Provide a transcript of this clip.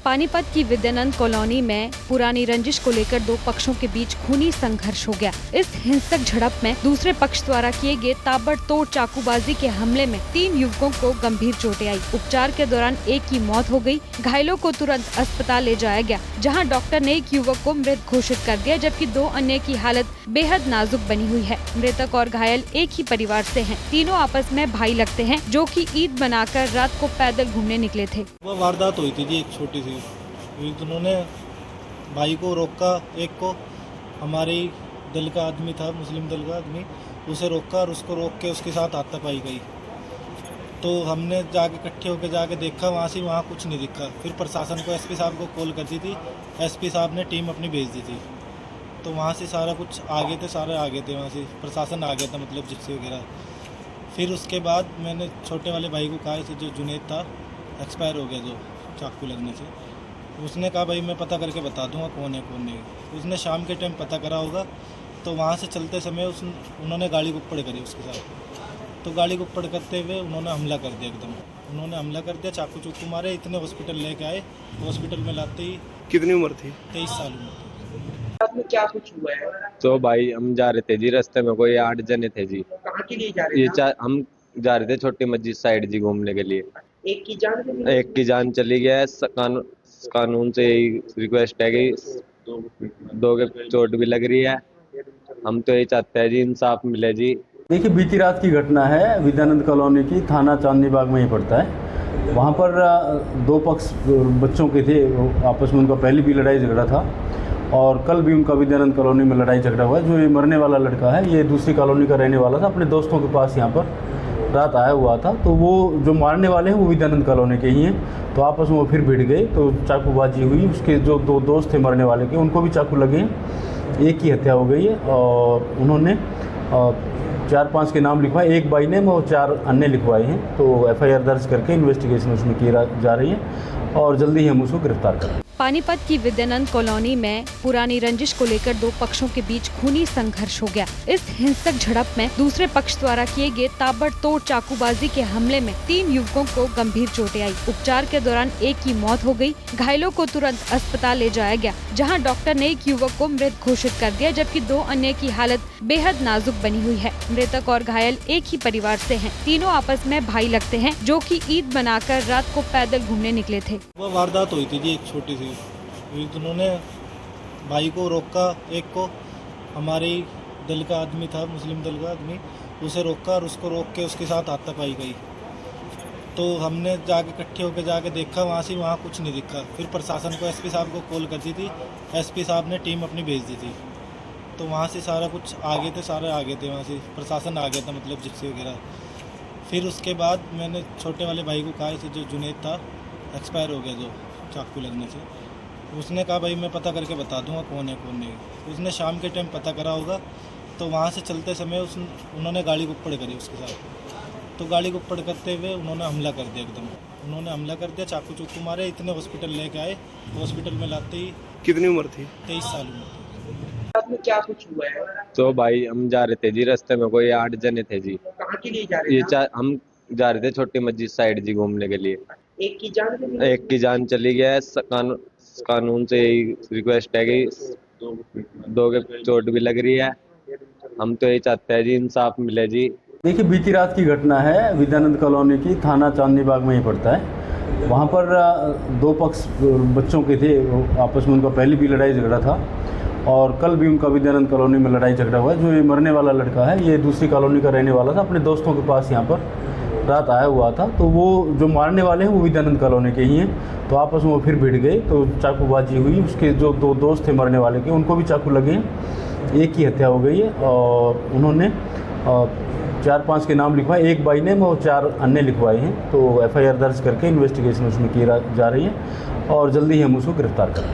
पानीपत की विद्यानंद कॉलोनी में पुरानी रंजिश को लेकर दो पक्षों के बीच खूनी संघर्ष हो गया। इस हिंसक झड़प में दूसरे पक्ष द्वारा किए गए ताबड़तोड़ चाकूबाजी के हमले में 3 युवकों को गंभीर चोटें आई। उपचार के दौरान एक की मौत हो गई। घायलों को तुरंत अस्पताल ले जाया गया, जहां डॉक्टर ने एक युवक को मृत घोषित कर दिया, जबकि 2 अन्य की हालत बेहद नाजुक बनी हुई है। मृतक और घायल एक ही परिवार से हैं। तीनों आपस में भाई लगते हैं, जो कि ईद मनाकर रात को पैदल घूमने निकले थे। वो वारदात हुई थी जी, एक छोटी सी। उन्होंने भाई को रोका, एक को हमारे दल का आदमी था, मुस्लिम दल का आदमी, उसे रोका और उसको रोक के उसके साथ हाथापाई गई। तो हमने जाके इकट्ठे होकर जाके देखा, वहाँ कुछ नहीं दिखा। फिर प्रशासन को एसपी साहब को कॉल कर दी थी, एसपी साहब ने टीम अपनी भेज दी थी। तो वहाँ से सारा कुछ आगे थे, सारे आगे थे, वहाँ से प्रशासन आ गया था, मतलब जिप्सी वगैरह। फिर उसके बाद मैंने छोटे वाले भाई को कहा, जो जुनेद था, एक्सपायर हो गया जो चाकू लगने से, उसने कहा भाई मैं पता करके बता दूंगा कौन है कौन नहीं। उसने शाम के टाइम पता करा होगा। तो वहाँ से चलते समय उन्होंने गाड़ी को ऊपर करी उसके साथ। तो गाड़ी को ऊपर करते हुए उन्होंने हमला कर दिया, एकदम उन्होंने हमला कर दिया, चाकू चूकू मारे। इतने हॉस्पिटल लेके आए, हॉस्पिटल में लाते ही। कितनी उम्र थी? 23 साल उम्र। साथ में क्या कुछ हुआ है? तो भाई हम जा रहे थे जी, रास्ते में कोई 8 जने थे जी। कहाँ के लिए जा रहे थे? हम जा रहे थे छोटी मस्जिद साइड जी घूमने के लिए। एक की जान चली गई? एक की जान चली गया है। कानून से यही रिक्वेस्ट है कि 2 के चोट भी लग रही है। हम तो यही चाहते हैं जी, इंसाफ मिले जी। देखिए, बीती रात की घटना है, विद्यानंद कॉलोनी की, थाना चांदनी बाग में ही पड़ता है। वहाँ पर 2 पक्ष बच्चों के थे, आपस में उनका पहले भी लड़ाई झगड़ा था और कल भी उनका विद्यानंद कॉलोनी में लड़ाई झगड़ा हुआ है। जो ये मरने वाला लड़का है, ये दूसरी कॉलोनी का रहने वाला था, अपने दोस्तों के पास यहाँ पर रात आया हुआ था। तो वो जो मारने वाले हैं वो विद्यानंद कॉलोनी के ही हैं। तो आपस में वो फिर भिड़ गए, तो चाकूबाजी हुई। उसके जो 2 दोस्त थे मरने वाले के, उनको भी चाकू लगे हैं। एक की हत्या हो गई है और उन्होंने 4-5 के नाम लिखवाए, एक बाई ने वो 4 अन्य लिखवाए हैं। तो FIR दर्ज करके इन्वेस्टिगेशन उसमें की जा रही है और जल्दी ही हम उसको गिरफ्तार करेंगे। पानीपत की विद्यानंद कॉलोनी में पुरानी रंजिश को लेकर 2 पक्षों के बीच खूनी संघर्ष हो गया। इस हिंसक झड़प में दूसरे पक्ष द्वारा किए गए ताबड़तोड़ चाकूबाजी के हमले में 3 युवकों को गंभीर चोटें आई। उपचार के दौरान एक की मौत हो गई। घायलों को तुरंत अस्पताल ले जाया गया, जहां डॉक्टर ने एक युवक को मृत घोषित कर दिया, जबकि 2 अन्य की हालत बेहद नाजुक बनी हुई है। मृतक और घायल एक ही परिवार से हैं। तीनों आपस में भाई लगते हैं, जो कि ईद मनाकर रात को पैदल घूमने निकले थे। वो वारदात हुई थी जी, एक छोटी सी। उन्होंने भाई को रोका, एक को हमारे दल का आदमी था, मुस्लिम दल का आदमी, उसे रोका और उसको रोक के उसके साथ हाथापाई गई। तो हमने जाके इकट्ठे होकर जाके देखा, वहाँ कुछ नहीं दिखा। फिर प्रशासन को एसपी साहब को कॉल कर दी थी, एसपी साहब ने टीम अपनी भेज दी थी। तो वहाँ से सारा कुछ आगे थे, सारे आगे थे, वहाँ से प्रशासन आ गया था, मतलब जिप्सी वगैरह। फिर उसके बाद मैंने छोटे वाले भाई को कहा, जो जुनेद था, एक्सपायर हो गया जो चाकू लगने से, उसने कहा भाई मैं पता करके बता दूंगा कौन है कौन नहीं। उसने शाम के टाइम पता करा होगा। तो वहाँ से चलते समय उन्होंने गाड़ी को ऊपर करी उसके साथ। तो गाड़ी को ऊपर करते हुए उन्होंने हमला कर दिया, एकदम उन्होंने हमला कर दिया, चाकू चूकू मारे। इतने हॉस्पिटल लेके आए, हॉस्पिटल में लाते ही। कितनी उम्र थी? 23 साल उम्र। साथ में क्या कुछ हुआ है? तो भाई हम जा रहे थे जी, रास्ते में कोई 8 जने थे जी। कहाँ के लिए जा रहे थे? हम जा रहे थे छोटी मस्जिद साइड जी घूमने के लिए। एक की जान चली गई? एक की जान चली गया है। कानून से यही रिक्वेस्ट है कि 2 के चोट भी लग रही है। हम तो यही चाहते हैं जी, इंसाफ मिले जी। देखिए, बीती रात की घटना है, विद्यानंद कॉलोनी की, थाना चांदनी बाग में ही पड़ता है। वहाँ पर 2 पक्ष बच्चों के थे, आपस में उनका पहले भी लड़ाई झगड़ा था और कल भी उनका विद्यानंद कॉलोनी में लड़ाई झगड़ा हुआ है। जो ये मरने वाला लड़का है, ये दूसरी कॉलोनी का रहने वाला था, अपने दोस्तों के पास यहाँ पर रात आया हुआ था। तो वो जो मारने वाले हैं वो विद्यानंद कॉलोनी के ही हैं। तो आपस में वो फिर भिड़ गए, तो चाकूबाजी हुई। उसके जो 2 दोस्त थे मरने वाले के, उनको भी चाकू लगे हैं। एक की हत्या हो गई है और उन्होंने 4-5 के नाम लिखवाए, एक बाई ने वो 4 अन्य लिखवाए हैं। तो FIR दर्ज करके इन्वेस्टिगेशन उसमें की जा रही है और जल्दी ही हम उसको गिरफ्तार करेंगे।